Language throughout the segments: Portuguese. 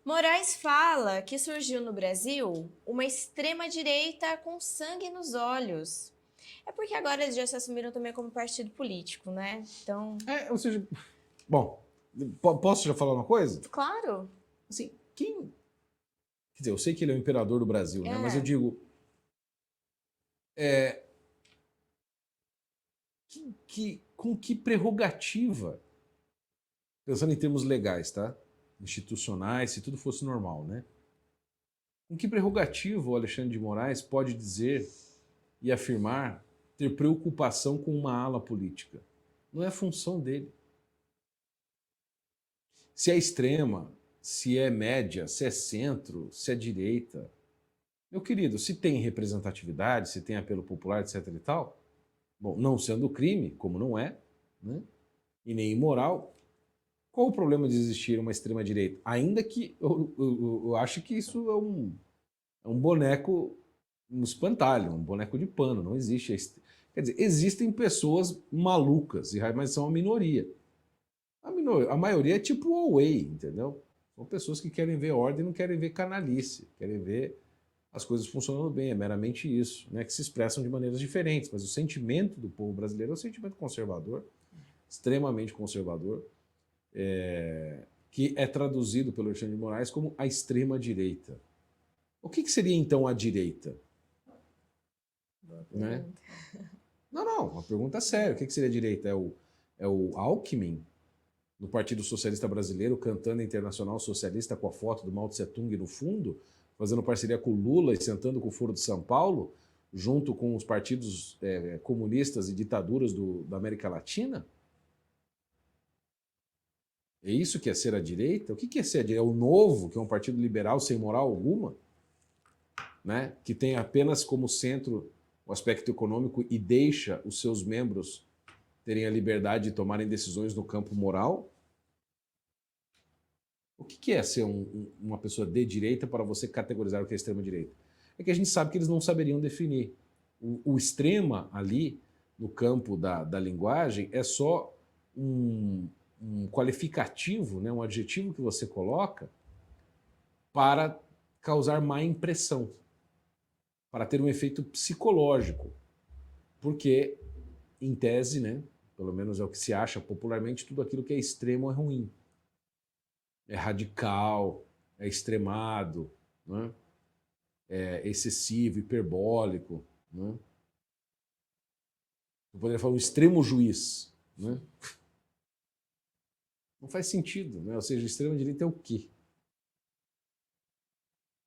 Moraes fala que surgiu no Brasil uma extrema-direita com sangue nos olhos. É porque agora eles já se assumiram também como partido político, né? Então, Ou seja, bom, posso já falar uma coisa? claro, Assim, quem. Quer dizer, eu sei que ele é o imperador do Brasil, né? Mas eu é. digo, é, com que prerrogativa, pensando em termos legais, tá? Institucionais, se tudo fosse normal, né? Com que prerrogativa o Alexandre de Moraes pode dizer e afirmar ter preocupação com uma ala política? Não é função dele. Se é extrema, se é média, se é centro, se é direita. Meu querido, se tem representatividade, se tem apelo popular, etc e tal, bom, não sendo crime, como não é, né? E nem imoral, qual o problema de existir uma extrema-direita? Ainda que eu acho que isso é um boneco, um espantalho, um boneco de pano, não existe. Quer dizer, existem pessoas malucas, mas são a minoria. A maioria é tipo Huawei, entendeu? São pessoas que querem ver ordem, não querem ver canalice, querem ver as coisas funcionando bem, é meramente isso, né? Que se expressam de maneiras diferentes, mas o sentimento do povo brasileiro é um sentimento conservador, extremamente conservador, que é traduzido pelo Alexandre de Moraes como a extrema-direita. O que seria então a direita? Né? Não, uma pergunta séria. O que seria a direita? É o Alckmin, no Partido Socialista Brasileiro, cantando Internacional Socialista com a foto do Mao Tse Tung no fundo, fazendo parceria com o Lula e sentando com o Foro de São Paulo, junto com os partidos comunistas e ditaduras da América Latina? É isso que é ser a direita? O que é ser a direita? É o Novo, que é um partido liberal sem moral alguma, né? Que tem apenas como centro o aspecto econômico e deixa os seus membros terem a liberdade de tomarem decisões no campo moral? O que é ser uma pessoa de direita para você categorizar o que é extrema-direita? É que a gente sabe que eles não saberiam definir. O extrema ali, no campo da linguagem, é só um qualificativo, né, um adjetivo que você coloca para causar má impressão, para ter um efeito psicológico. Porque, em tese, né, pelo menos é o que se acha popularmente, tudo aquilo que é extremo é ruim. É radical, é extremado, né? É excessivo, hiperbólico. Né? Eu poderia falar um extremo juiz. Né? Não faz sentido. Né? Ou seja, extrema-direita é o quê?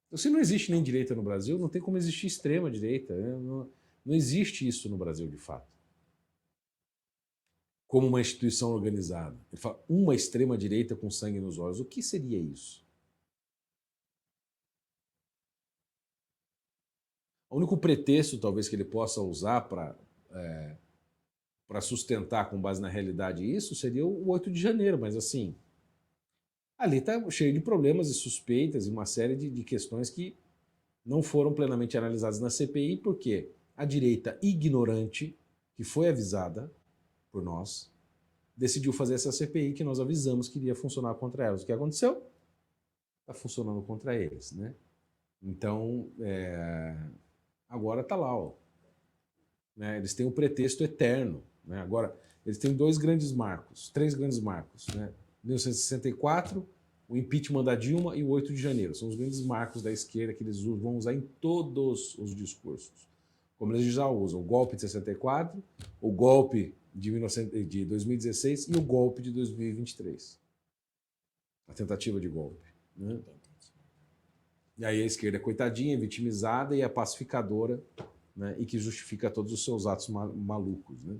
Então, se não existe nem direita no Brasil, não tem como existir extrema-direita. Né? Não existe isso no Brasil, de fato. Como uma instituição organizada. Ele fala, uma extrema-direita com sangue nos olhos. O que seria isso? O único pretexto, talvez, que ele possa usar para sustentar com base na realidade isso seria o 8 de janeiro, mas assim, ali está cheio de problemas e suspeitas e uma série de questões que não foram plenamente analisadas na CPI, porque a direita ignorante, que foi avisada por nós, decidiu fazer essa CPI que nós avisamos que iria funcionar contra elas. O que aconteceu? Está funcionando contra eles, né? Então, agora está lá, ó, né? Eles têm um pretexto eterno, né? Agora, eles têm três grandes marcos, né? 1964, o impeachment da Dilma e o 8 de janeiro. São os grandes marcos da esquerda que eles vão usar em todos os discursos. Como eles já usam o golpe de 64, o golpe de 2016 e o golpe de 2023. A tentativa de golpe. Né? E aí a esquerda é coitadinha, vitimizada e é pacificadora, né? E que justifica todos os seus atos malucos. Né?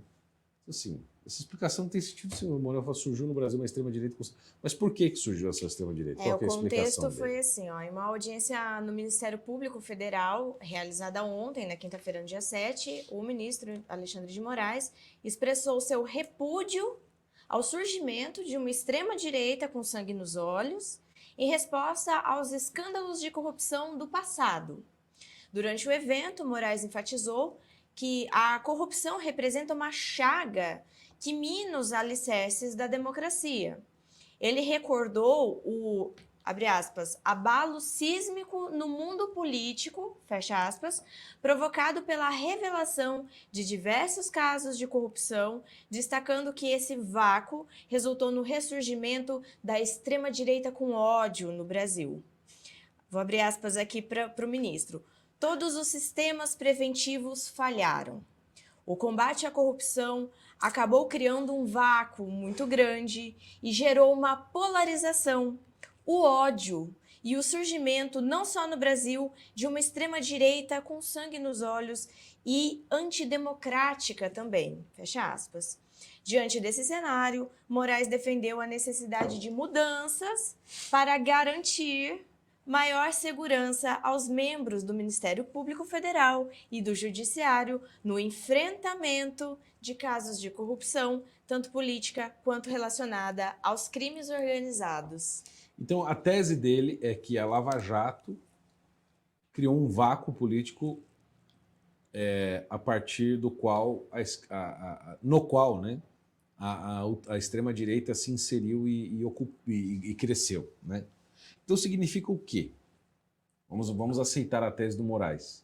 Assim, essa explicação não tem sentido se o Manuel surgiu no Brasil uma extrema-direita. Mas por que surgiu essa extrema-direita? Qual O que é a explicação contexto dele? foi assim, ó, em uma audiência no Ministério Público Federal, realizada ontem, na quinta-feira, no dia 7, o ministro Alexandre de Moraes expressou seu repúdio ao surgimento de uma extrema-direita com sangue nos olhos, em resposta aos escândalos de corrupção do passado. Durante o evento, Moraes enfatizou que a corrupção representa uma chaga que mina os alicerces da democracia. Ele recordou abre aspas, abalo sísmico no mundo político, fecha aspas, provocado pela revelação de diversos casos de corrupção, destacando que esse vácuo resultou no ressurgimento da extrema-direita com ódio no Brasil. Vou abrir aspas aqui para o ministro. Todos os sistemas preventivos falharam. O combate à corrupção acabou criando um vácuo muito grande e gerou uma polarização, o ódio e o surgimento, não só no Brasil, de uma extrema-direita com sangue nos olhos e antidemocrática também. Fecha aspas. Diante desse cenário, Moraes defendeu a necessidade de mudanças para garantir maior segurança aos membros do Ministério Público Federal e do Judiciário no enfrentamento de casos de corrupção, tanto política quanto relacionada aos crimes organizados. Então, a tese dele é que a Lava Jato criou um vácuo político a partir do qual, no qual, né, a extrema-direita se inseriu e cresceu, né? Então significa o quê? Vamos aceitar a tese do Moraes.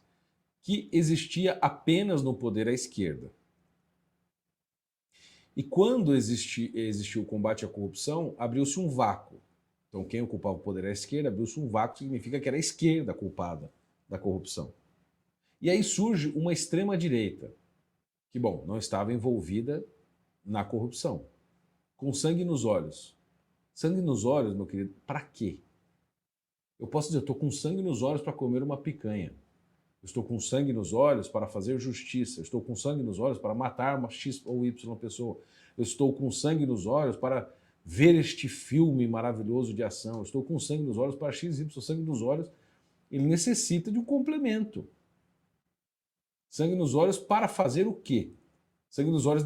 Que existia apenas no poder a esquerda. E quando existiu o combate à corrupção, abriu-se um vácuo. Então quem ocupava o poder à esquerda, abriu-se um vácuo, significa que era a esquerda culpada da corrupção. E aí surge uma extrema-direita, que, bom, não estava envolvida na corrupção. Com sangue nos olhos. Sangue nos olhos, meu querido, para quê? Eu posso dizer, eu estou com sangue nos olhos para comer uma picanha. Eu estou com sangue nos olhos para fazer justiça. Eu estou com sangue nos olhos para matar uma X ou Y pessoa. Eu estou com sangue nos olhos para ver este filme maravilhoso de ação. Eu estou com sangue nos olhos para X, Y. Sangue nos olhos, ele necessita de um complemento. Sangue nos olhos para fazer o quê? Sangue nos olhos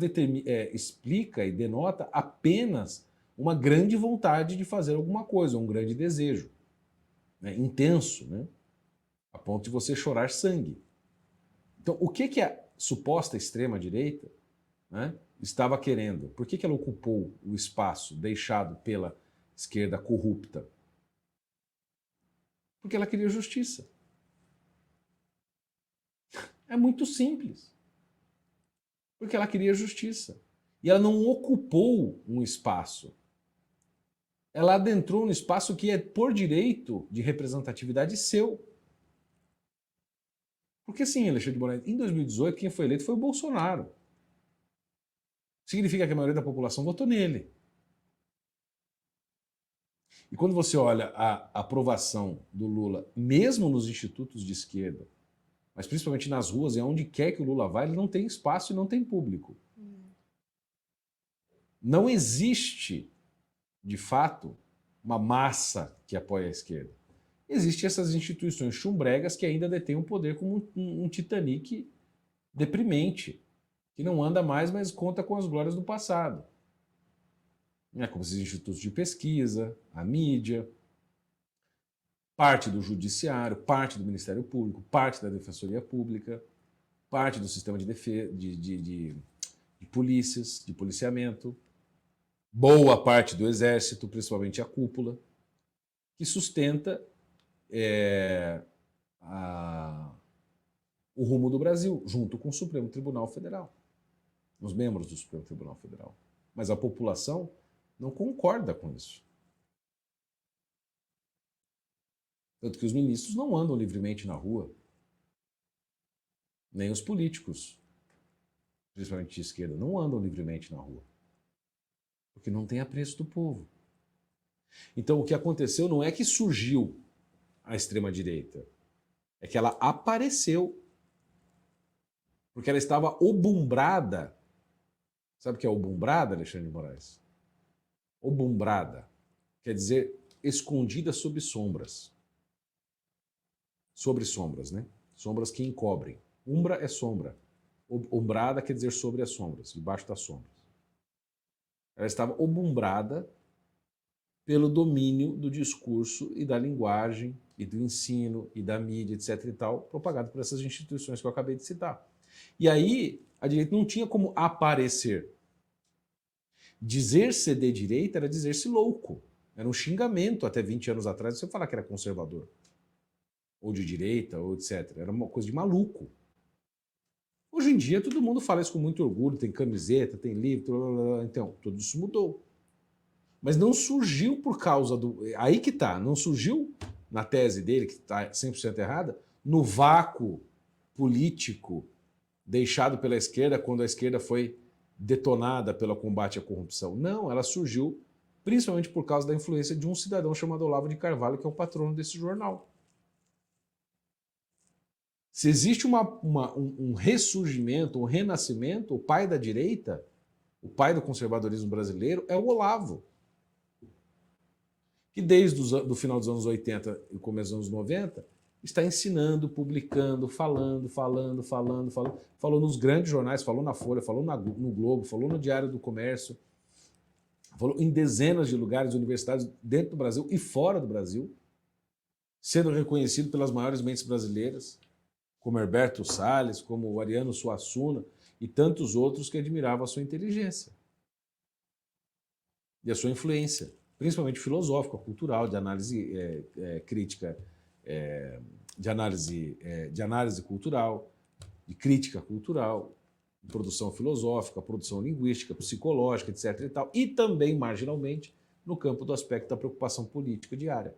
explica e denota apenas uma grande vontade de fazer alguma coisa, um grande desejo. Né, intenso, né, a ponto de você chorar sangue. Então, o que a suposta extrema-direita, né, estava querendo? Por que ela ocupou o espaço deixado pela esquerda corrupta? Porque ela queria justiça. É muito simples. Porque ela queria justiça. E ela não ocupou um espaço. Ela adentrou no espaço que é, por direito de representatividade, seu. Porque sim, Alexandre de Moraes, em 2018, quem foi eleito foi o Bolsonaro. Significa que a maioria da população votou nele. E quando você olha a aprovação do Lula, mesmo nos institutos de esquerda, mas principalmente nas ruas e aonde quer que o Lula vá, ele não tem espaço e não tem público. Não existe, de fato, uma massa que apoia a esquerda. Existem essas instituições chumbregas que ainda detêm o poder como um Titanic deprimente, que não anda mais, mas conta com as glórias do passado. Como esses institutos de pesquisa, a mídia, parte do judiciário, parte do Ministério Público, parte da Defensoria Pública, parte do sistema de polícias, de policiamento, boa parte do Exército, principalmente a cúpula, que sustenta o rumo do Brasil, junto com o Supremo Tribunal Federal, os membros do Supremo Tribunal Federal. Mas a população não concorda com isso. Tanto que os ministros não andam livremente na rua, nem os políticos, principalmente de esquerda, não andam livremente na rua, porque não tem apreço do povo. Então o que aconteceu não é que surgiu a extrema-direita, é que ela apareceu, porque ela estava obumbrada. Sabe o que é obumbrada, Alexandre de Moraes? Obumbrada quer dizer escondida sob sombras. Sobre sombras, né? Sombras que encobrem. Umbra é sombra. Umbrada quer dizer sobre as sombras, debaixo das sombras. Ela estava obumbrada pelo domínio do discurso e da linguagem e do ensino e da mídia, etc. e tal, propagado por essas instituições que eu acabei de citar. E aí, a direita não tinha como aparecer. Dizer-se de direita era dizer-se louco, Era um xingamento até 20 anos atrás você falar que era conservador. Ou de direita, ou etc. Era uma coisa de maluco. Hoje em dia todo mundo fala isso com muito orgulho, tem camiseta, tem livro, blá, blá, blá. Então, tudo isso mudou. Mas não surgiu por causa do... Aí que tá, não surgiu na tese dele, que está 100% errada, no vácuo político deixado pela esquerda quando a esquerda foi detonada pelo combate à corrupção. Não, ela surgiu principalmente por causa da influência de um cidadão chamado Olavo de Carvalho, que é o patrono desse jornal. Se existe um ressurgimento, um renascimento, o pai da direita, o pai do conservadorismo brasileiro é o Olavo, que desde o final dos anos 80 e começo dos anos 90 está ensinando, publicando, falando, falou nos grandes jornais, falou na Folha, falou no Globo, falou no Diário do Comércio, falou em dezenas de lugares, universidades dentro do Brasil e fora do Brasil, sendo reconhecido pelas maiores mentes brasileiras, como Herberto Salles, como o Ariano Suassuna e tantos outros que admiravam a sua inteligência e a sua influência, principalmente filosófica, cultural, de análise crítica, de análise cultural, de crítica cultural, de produção filosófica, produção linguística, psicológica, etc. e tal, e também, marginalmente, no campo do aspecto da preocupação política diária.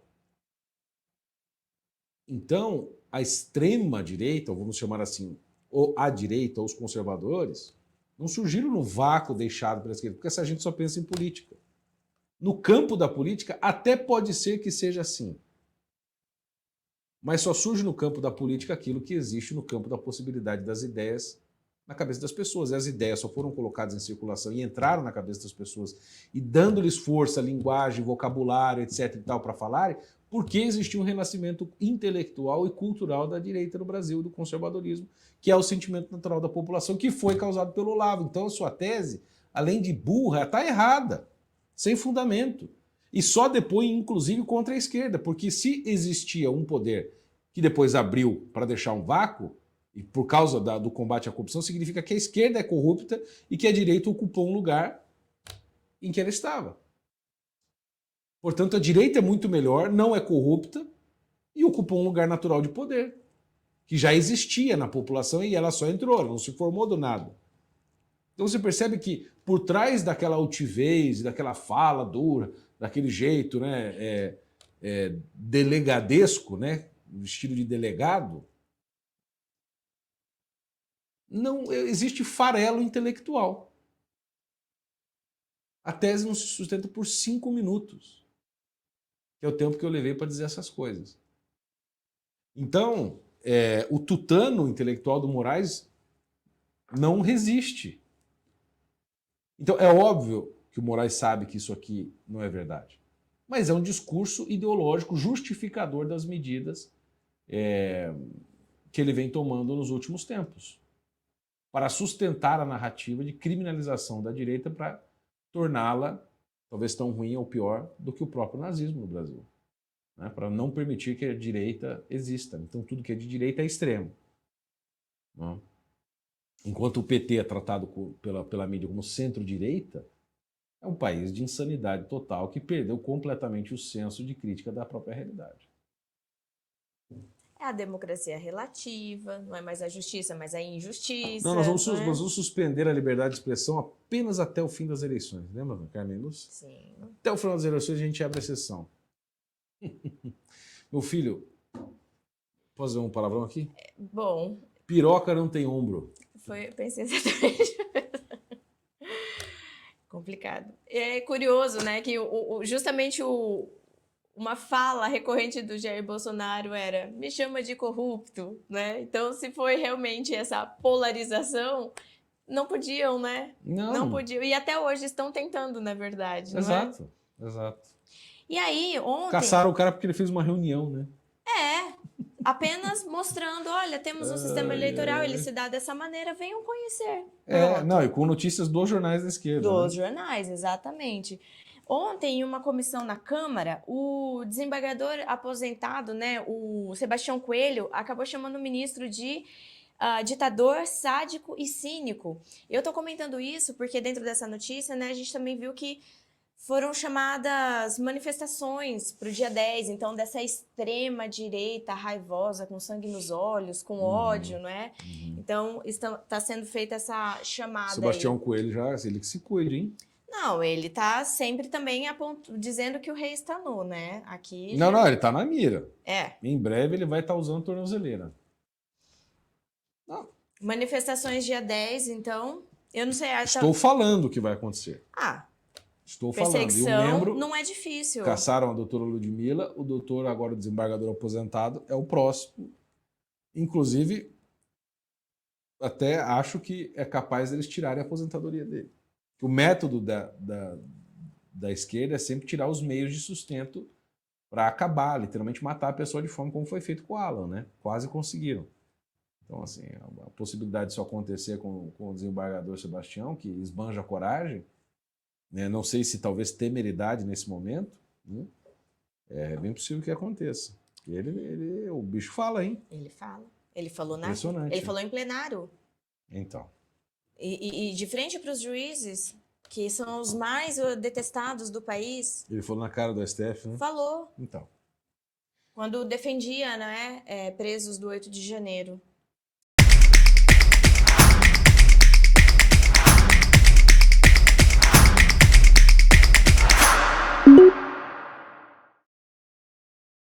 Então, a extrema-direita, ou vamos chamar assim, ou a direita, ou os conservadores, não surgiram no vácuo deixado pela esquerda, porque essa gente só pensa em política. No campo da política, até pode ser que seja assim. Mas só surge no campo da política aquilo que existe no campo da possibilidade das ideias na cabeça das pessoas. E as ideias só foram colocadas em circulação e entraram na cabeça das pessoas e dando-lhes força, linguagem, vocabulário, etc. e tal, para falarem, porque existia um renascimento intelectual e cultural da direita no Brasil, do conservadorismo, que é o sentimento natural da população, que foi causado pelo Olavo. Então a sua tese, além de burra, está errada, sem fundamento. E só depõe, inclusive, contra a esquerda, porque se existia um poder que depois abriu para deixar um vácuo, e por causa do combate à corrupção, significa que a esquerda é corrupta e que a direita ocupou um lugar em que ela estava. Portanto, a direita é muito melhor, não é corrupta e ocupou um lugar natural de poder, que já existia na população e ela só entrou, ela não se formou do nada. Então você percebe que por trás daquela altivez, daquela fala dura, daquele jeito, né, delegadesco, né, estilo de delegado, não existe farelo intelectual. A tese não se sustenta por 5 minutos, que é o tempo que eu levei para dizer essas coisas. Então, o tutano intelectual do Moraes não resiste. Então, é óbvio que o Moraes sabe que isso aqui não é verdade. Mas é um discurso ideológico justificador das medidas que ele vem tomando nos últimos tempos, para sustentar a narrativa de criminalização da direita para torná-la talvez tão ruim ou pior do que o próprio nazismo no Brasil, né? Para não permitir que a direita exista. Então tudo que é de direita é extremo, né? Enquanto o PT é tratado pela mídia como centro-direita, é um país de insanidade total que perdeu completamente o senso de crítica da própria realidade. É a democracia relativa, não é mais a justiça, mas a injustiça. Não, nós vamos suspender a liberdade de expressão apenas até o fim das eleições. Lembra, Carmen Lúcia? Sim. Até o final das eleições a gente abre a sessão. Meu filho, posso dizer um palavrão aqui? Bom. Piroca não tem ombro. Pensei exatamente. Complicado. É curioso, né, que justamente uma fala recorrente do Jair Bolsonaro era: me chama de corrupto, né? Então, se foi realmente essa polarização, não podiam, né? Não podiam. E até hoje estão tentando, na verdade, exato, não é? Exato. E aí, ontem... Caçaram o cara porque ele fez uma reunião, né? Apenas mostrando, olha, temos um sistema eleitoral, ele se dá dessa maneira, venham conhecer. Não, e com notícias dos jornais da esquerda. Dos jornais, exatamente. Ontem, em uma comissão na Câmara, o desembargador aposentado, né, o Sebastião Coelho, acabou chamando o ministro de ditador, sádico e cínico. Eu estou comentando isso porque dentro dessa notícia, né, a gente também viu que Foram chamadas manifestações para o dia 10, então, dessa extrema direita raivosa, com sangue nos olhos, com ódio, não é? Então, está sendo feita essa chamada Sebastião aí. Coelho já, ele que se cuide, hein? Não, ele está sempre também dizendo que o rei está nu, né? Aqui Não, já... não, ele tá na mira. É. Em breve ele vai estar usando tornozeleira. Não. Manifestações dia 10, então, eu não sei... Estou falando o que vai acontecer. Estou falando. E o Perseguição membro não é difícil. caçaram a doutora Ludmilla, o doutor, agora o desembargador aposentado, é o próximo. Inclusive, até acho que é capaz deles tirarem a aposentadoria dele. O método da esquerda é sempre tirar os meios de sustento para acabar, literalmente matar a pessoa de fome, como foi feito com o Alan, né? Quase conseguiram. Então, assim, a possibilidade disso acontecer com o desembargador Sebastião, que esbanja a coragem, né? Não sei se talvez temeridade nesse momento, né? É bem possível que aconteça. O bicho fala, hein? Ele fala. Ele falou Impressionante. ele falou em plenário. Então. E de frente para os juízes, que são os mais detestados do país. Ele falou na cara do STF, né? Falou. Então. Quando defendia, né, presos do 8 de janeiro.